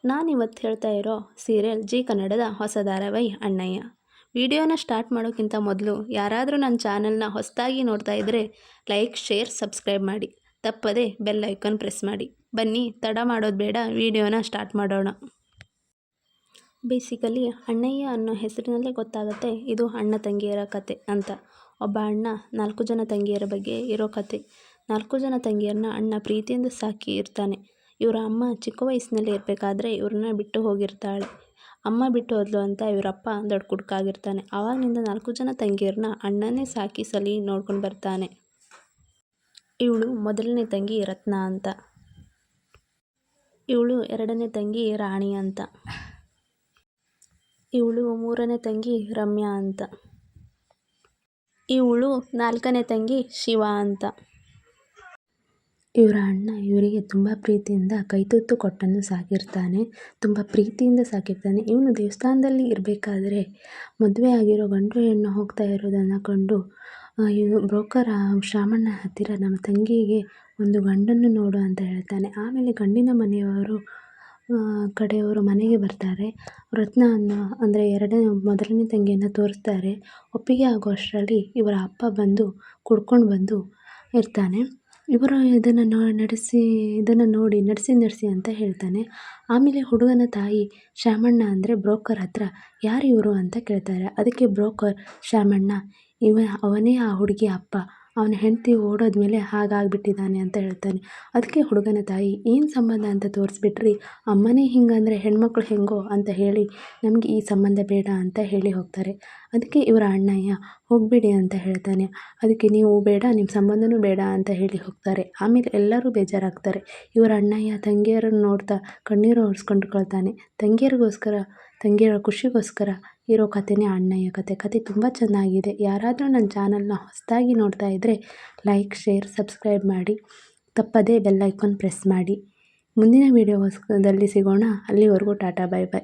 ನಾನಿವತ್ತು ಹೇಳ್ತಾ ಇರೋ ಸೀರಿಯಲ್ ಜಿ ಕನ್ನಡದ ಹೊಸ ಧಾರಾವಾಹಿ ಅಣ್ಣಯ್ಯ. ವಿಡಿಯೋನ ಸ್ಟಾರ್ಟ್ ಮಾಡೋಕ್ಕಿಂತ ಮೊದಲು ಯಾರಾದರೂ ನನ್ನ ಚಾನಲ್ನ ಹೊಸದಾಗಿ ನೋಡ್ತಾ ಇದ್ದರೆ ಲೈಕ್, ಶೇರ್, ಸಬ್ಸ್ಕ್ರೈಬ್ ಮಾಡಿ. ತಪ್ಪದೆ ಬೆಲ್ ಐಕಾನ್ ಪ್ರೆಸ್ ಮಾಡಿ. ಬನ್ನಿ, ತಡ ಮಾಡೋದು ಬೇಡ, ವಿಡಿಯೋನ ಸ್ಟಾರ್ಟ್ ಮಾಡೋಣ. ಬೇಸಿಕಲಿ ಅಣ್ಣಯ್ಯ ಅನ್ನೋ ಹೆಸರಿನಲ್ಲೇ ಗೊತ್ತಾಗುತ್ತೆ ಇದು ಅಣ್ಣ ತಂಗಿಯರ ಕತೆ ಅಂತ. ಒಬ್ಬ ಅಣ್ಣ 4 ಜನ ತಂಗಿಯರ ಬಗ್ಗೆ ಇರೋ ಕತೆ. 4 ಜನ ತಂಗಿಯರನ್ನ ಅಣ್ಣ ಪ್ರೀತಿಯಿಂದ ಸಾಕಿ ಇರ್ತಾನೆ. ಇವರ ಅಮ್ಮ ಚಿಕ್ಕ ವಯಸ್ಸಿನಲ್ಲಿ ಇರಬೇಕಾದ್ರೆ ಇವ್ರನ್ನ ಬಿಟ್ಟು ಹೋಗಿರ್ತಾಳೆ. ಅಮ್ಮ ಬಿಟ್ಟು ಹೋದ್ಲು ಅಂತ ಇವರಪ್ಪ ದೊಡ್ಡ ಕುಡುಕಾಗಿರ್ತಾನೆ. ಆವಾಗಿನಿಂದ 4 ಜನ ತಂಗಿಯರನ್ನ ಅಣ್ಣನೇ ಸಾಕಿ ಸಲಿ ನೋಡ್ಕೊಂಡು ಬರ್ತಾನೆ. ಇವಳು ಮೊದಲನೇ ತಂಗಿ ರತ್ನ ಅಂತ. ಇವಳು ಎರಡನೇ ತಂಗಿ ರಾಣಿ ಅಂತ. ಇವಳು ಮೂರನೇ ತಂಗಿ ರಮ್ಯಾ ಅಂತ. ಇವಳು 4ನೇ ತಂಗಿ ಶಿವ ಅಂತ. ಇವರ ಅಣ್ಣ ಇವರಿಗೆ ತುಂಬ ಪ್ರೀತಿಯಿಂದ ಕೈತುತ್ತು ಕೊಟ್ಟನ್ನು ಸಾಕಿರ್ತಾನೆ. ತುಂಬ ಪ್ರೀತಿಯಿಂದ ಸಾಕಿರ್ತಾನೆ. ಇವನು ದೇವಸ್ಥಾನದಲ್ಲಿ ಇರಬೇಕಾದ್ರೆ ಮದುವೆ ಆಗಿರೋ ಗಂಡು ಹೆಣ್ಣು ಹೋಗ್ತಾ ಇರೋದನ್ನು ಕಂಡು ಬ್ರೋಕರ್ ಶಾಮಣ್ಣ ಹತ್ತಿರ ನಮ್ಮ ತಂಗಿಗೆ ಒಂದು ಗಂಡನ್ನು ನೋಡು ಅಂತ ಹೇಳ್ತಾನೆ. ಆಮೇಲೆ ಗಂಡಿನ ಮನೆಯವರು ಕಡೆಯವರು ಮನೆಗೆ ಬರ್ತಾರೆ. ರತ್ನ ಅಂದರೆ ಮೊದಲನೇ ತಂಗಿಯನ್ನು ತೋರಿಸ್ತಾರೆ. ಒಪ್ಪಿಗೆ ಆಗೋ ಅಷ್ಟರಲ್ಲಿ ಇವರ ಅಪ್ಪ ಬಂದು ಕುಡ್ಕೊಂಡು ಬಂದು ಇರ್ತಾನೆ. ಇವರು ಇದನ್ನು ನೋಡಿ ನಡೆಸಿ ಅಂತ ಹೇಳ್ತಾನೆ. ಆಮೇಲೆ ಹುಡುಗನ ತಾಯಿ ಶಾಮಣ್ಣ ಅಂದರೆ ಬ್ರೋಕರ್ ಹತ್ರ ಯಾರು ಇವರು ಅಂತ ಕೇಳ್ತಾರೆ. ಅದಕ್ಕೆ ಬ್ರೋಕರ್ ಶಾಮಣ್ಣ ಅವನೇ ಆ ಹುಡುಗಿ ಅಪ್ಪ, ಅವನ ಹೆಂಡತಿ ಓಡೋದ್ಮೇಲೆ ಹಾಗಾಗಿಬಿಟ್ಟಿದ್ದಾನೆ ಅಂತ ಹೇಳ್ತಾನೆ. ಅದಕ್ಕೆ ಹುಡುಗನ ತಾಯಿ ಏನು ಸಂಬಂಧ ಅಂತ ತೋರಿಸ್ಬಿಟ್ರಿ, ಅಮ್ಮನೇ ಹಿಂಗಂದರೆ ಹೆಣ್ಮಕ್ಳು ಹೆಂಗೋ ಅಂತ ಹೇಳಿ ನಮಗೆ ಈ ಸಂಬಂಧ ಬೇಡ ಅಂತ ಹೇಳಿ ಹೋಗ್ತಾರೆ. ಅದಕ್ಕೆ ಇವರ ಅಣ್ಣಯ್ಯ ಹೋಗಬೇಡಿ ಅಂತ ಹೇಳ್ತಾನೆ. ಅದಕ್ಕೆ ನೀವು ಬೇಡ, ನಿಮ್ಮ ಸಂಬಂಧನೂ ಬೇಡ ಅಂತ ಹೇಳಿ ಹೋಗ್ತಾರೆ. ಆಮೇಲೆ ಎಲ್ಲರೂ ಬೇಜಾರಾಗ್ತಾರೆ. ಇವರ ಅಣ್ಣಯ್ಯ ತಂಗಿಯರನ್ನು ನೋಡ್ತಾ ಕಣ್ಣೀರು ಒರೆಸ್ಕೊಂಡ್ಕೊಳ್ತಾನೆ. ತಂಗಿಯರ ಖುಷಿಗೋಸ್ಕರ ಇರೋ ಕಥೆನೇ ಅಣ್ಣಯ್ಯ ಕತೆ ತುಂಬ ಚೆನ್ನಾಗಿದೆ. ಯಾರಾದರೂ ನನ್ನ ಚಾನಲ್ನ ಹೊಸದಾಗಿ ನೋಡ್ತಾ ಇದ್ದರೆ ಲೈಕ್, ಶೇರ್, ಸಬ್ಸ್ಕ್ರೈಬ್ ಮಾಡಿ. ತಪ್ಪದೇ ಬೆಲ್ ಐಕಾನ್ ಪ್ರೆಸ್ ಮಾಡಿ. ಮುಂದಿನ ವೀಡಿಯೋದಲ್ಲಿ ಸಿಗೋಣ. ಅಲ್ಲಿವರೆಗೂ ಟಾಟಾ, ಬೈ ಬೈ.